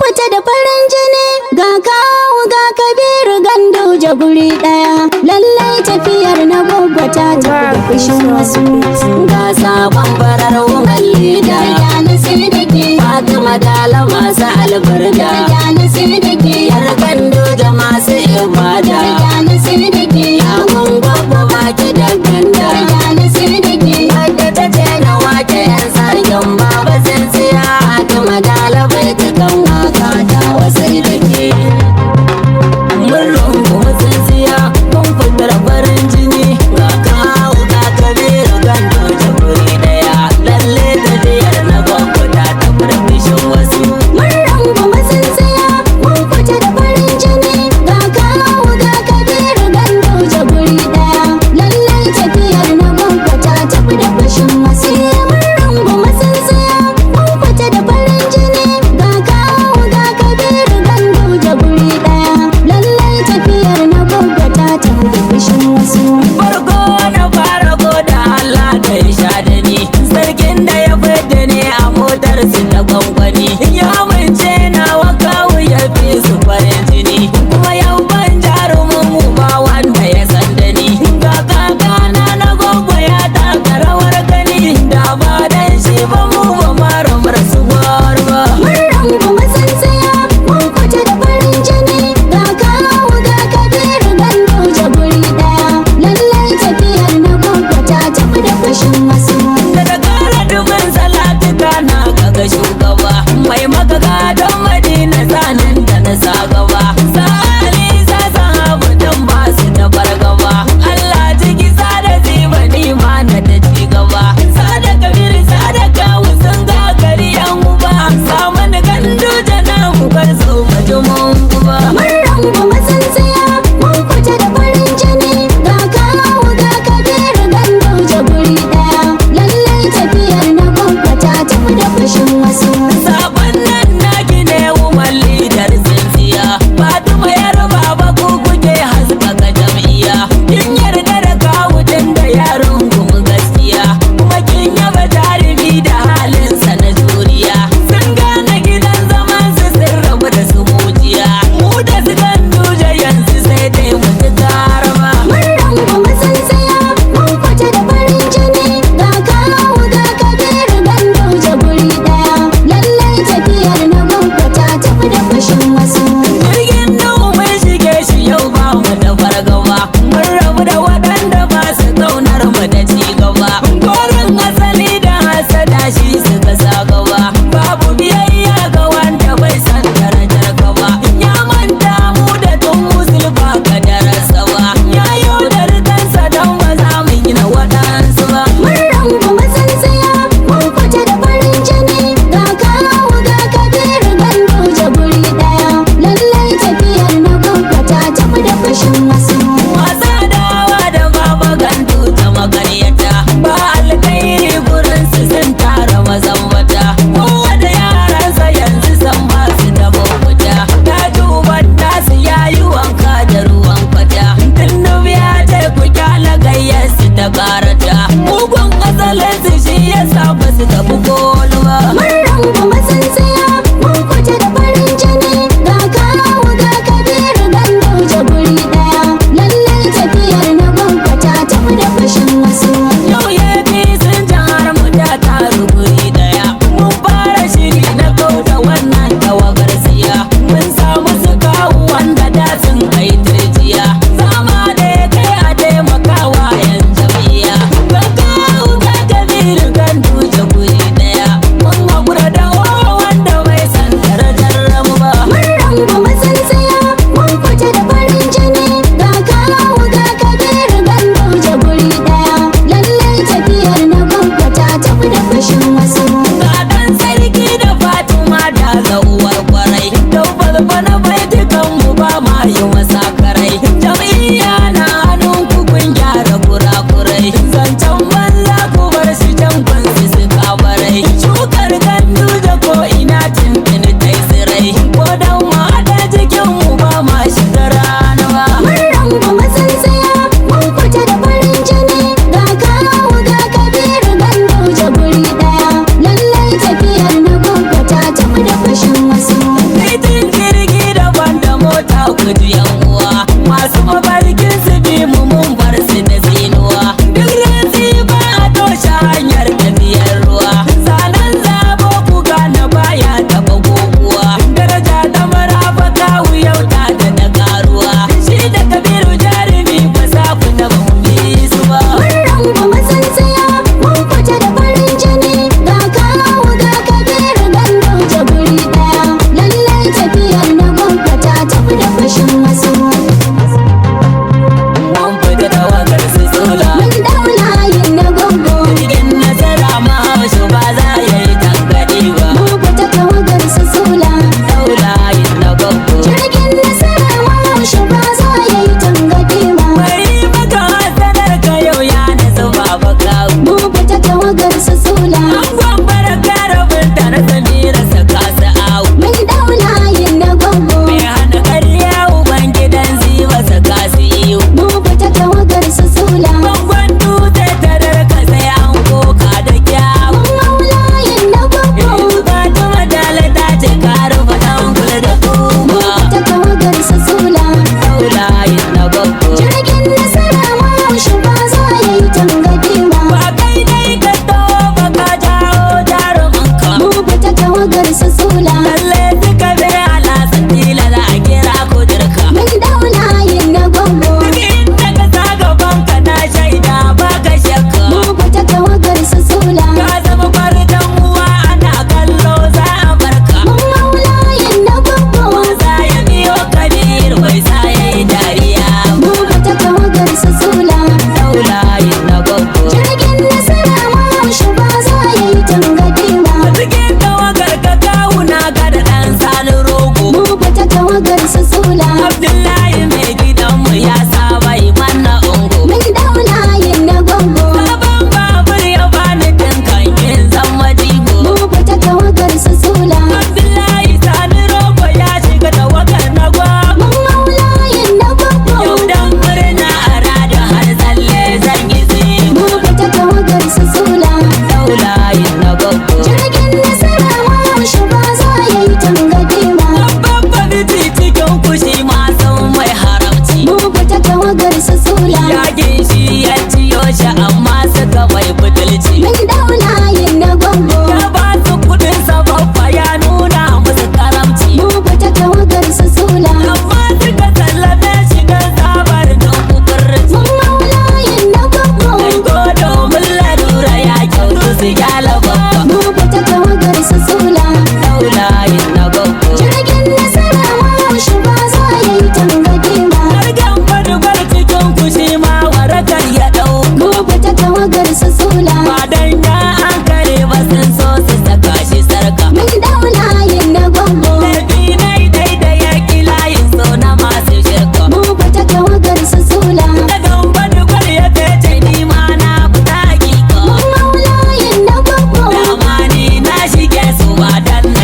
fita da farin jini ga kawu ga Kabiru Ganduje guri daya. Lallai tafiyar na Gwaggo ta tafi da fushin wasu. Ga sabon farar woman leader Fatima Dala masu albarka, yar Ganduje masu ibada, yawan Gwaggo baki da ganda, wadda ta ce na wake yan sarkin baba tsintsiya. Fatima Dala bai ta kan waka ta wasai da ke. Mun rungumi tsintsiya mun fitar farin jini ga kawu ga Kabiru Ganduje guri daya. Lalle tafiyar na Gwaggo ta tafi da fishin wasu. Mun rungumi tsintsiya mun fita da farin jini ga kawu ga Kabiru Ganduje guri daya. Lallai tafiyar na Gwaggo ta tafi da fushin wasu. Mun rungumi tsintsiya mun fita da farin jini ga kawu ga Kabiru Ganduje guri daya. Lallai tafiyar na Gwaggo ta tafi da fushin wasu. Farko na fara goda Allah da ya sha da ni, sarkin da ya fidda ni a motar su ta gwangwani. Ya amince na wa kawu ya fi su farin jini, kuma yau ban jarumin mu ba wanda ya san da ni. Ga kakana na Gwaggo ya taka rawar gani, da ba dan shi ba mu ba mara marsu gwar ba. Mun rungumi tsintsiya mun fita da farin jini ga kawu ga Kabiru Ganduje guri daya. Lallai tafiyar na Gwaggo ta tafi da fushin wasu. Da kara dubin salatuka na kaga shugaba mai maka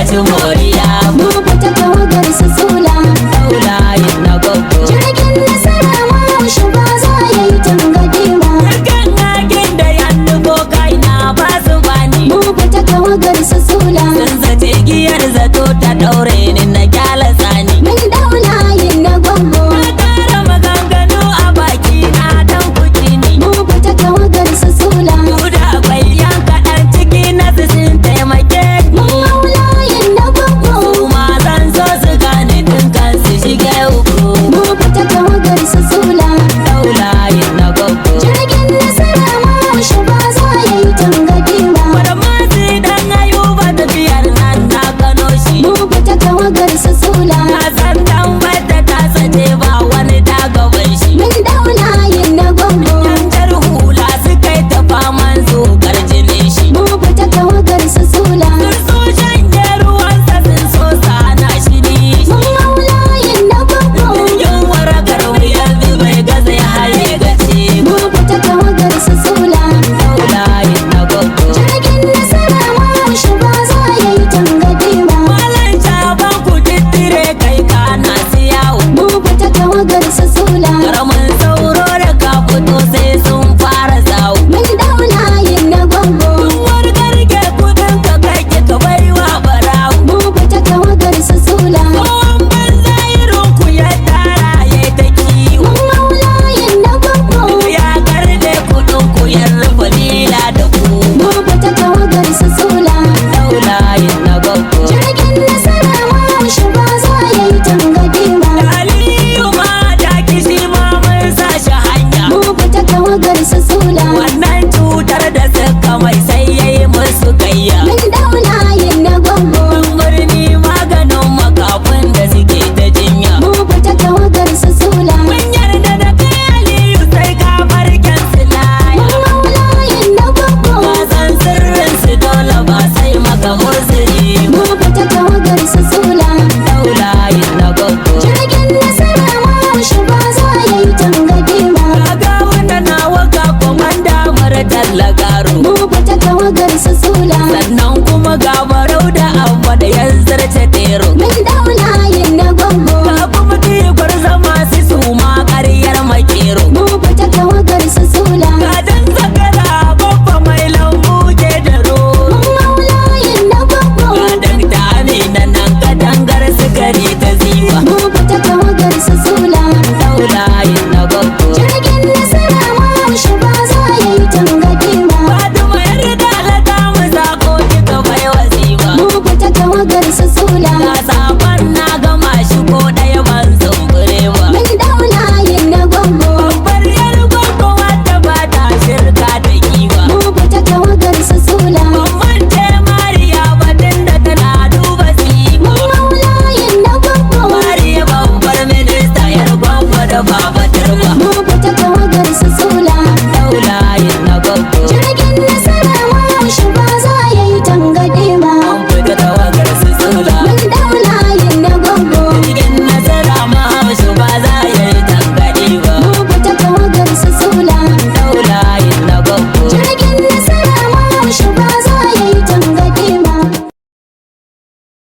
ci moriya. Mu fita tawagar su sula. Saulayin na gwaggo. Jirgin nasara ma yaushe ba za ya yi tangadi ba. Dukkan hakin da ya nufo kaina ba su bani. Mu fita tawagar su sula. Sun zace giyar zato ta ɗaure ni na kyala tsani. Mun daula yin na gwaggo. Na tara maganganu a baki na dan kuɗi ne. Mu fita tawagar su sula. Duda akwai yan kaɗan ciki na su sun taimake ni. Mun haula yin na gwaggo. Kuma zan so su gane dinkan su shige uku. Mu fita tawagar su sula. Saulayin na gwaggo. Jirgin nasara ma yaushe ba za ya yi tangadi ba. Bar masu dan ayuba tafiyar nan na gano shi. Mu fita tawagar su sula. Na san dan wadda ta sace ba wani ta gaban shi. Mun daula yin na gwaggo. Yanjar hula suka yi ta faman zokar jinin shi. Mu fita tawagar su sula. Sun so shanye ruwansa sun so sana shi nishi. Mun haula yin na gwaggo. Yin warakar mu yanzu bai gaza ya haye gaci Mu ba. fita tawagar su sula. Saulayin na gwaggo. Jirgin nasara ma yaushe ba za ya yi tangadi ba. Malan caban ku tittire kai kana siyawo. Mu fita tawagar su sula. Karamin sauro da ka fito sai sun fara zawo. Mun daula yin na gwaggo. Wani garke kudin ka kai ka baiwa barawo. Mu fita tawagar su sula. Kowan banza irin ku ya tara ya ta kiwo. Mun haula yin na gwaggo. Ya karbe kudin ku ya rufe lila da ku. Mu fita tawagar su sula. Saulayin na gwaggo. Jirgin nasara ma yaushe ba za ya yi tangadi ba. Aliyu ma da kishi ma mun sa shi hanya. Mu fita tawagar su sula. Wannan cutar da suka mai sai yayi musu gayya. Mun daula yin na gwaggo. Birni maganin makafin da suke ta jinya. Mu fita tawagar su sula. Mun yarda da kai Aliyu sai ka farken su laya. Mun haula yin na gwaggo. Ka san sirrin su dole ba sai maka uzuri Mu ba. fita tawagar su sula. Saulayin na gwaggo. Jirgin nasara ma yaushe ba za ya yi tangadi ba. Kaga wanda na waka komanda mara tallagaro. Mu fita tawagar su sula. Sannan kuma ga barau da abba da yanzar ta tero. Mun